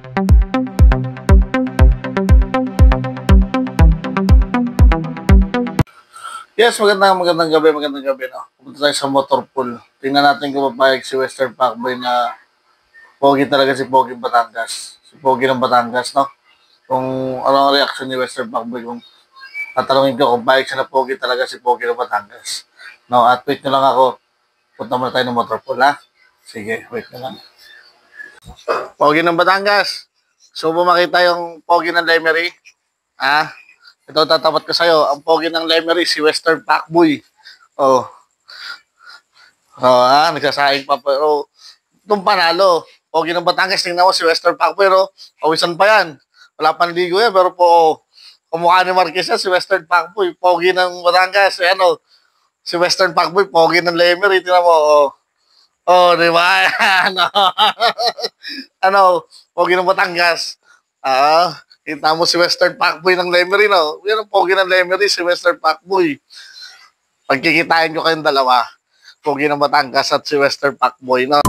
Yes, magandang gabi, no? Pumunta tayo sa motor pool. Tingnan natin kung papayag si Western Pacboy na pogi talaga si Pogi Batangas. Si Pogi ng Batangas, no? Kung ano ang reaction ni Western Pacboy, kung tatanungin ko kung payag siya na pogi talaga si Pogi ng Batangas. No, at wait nyo lang ako. Punta muna tayo ng motor pool, ha? Sige, wait nyo lang. Pogi ng Batangas. So, makita yung Pogi ng Lemery. Ah, ito tatapat ko sa'yo. Ang Pogi ng Lemery, si Western Pacboy. Oh. Nagsasaing pa. Pero, itong panalo. Pogi ng Batangas, tingnan mo si Western Pacboy. Pero, pawisan pa yan. Wala pang ligo yan. Pero po, kumukha ni Marquez yan, si Western Pacboy. Pogi ng Batangas. Si Western Pacboy, Pogi ng Lemery. Tingnan mo, di ba? Pogi ng Batangas. Kita mo si Western Pacboy ng Lemery, no? Yan ang Pogi ng Lemery, si Western Pacboy. Pagkikitain ko kayong dalawa, Pogi ng Batangas at si Western Pacboy, no?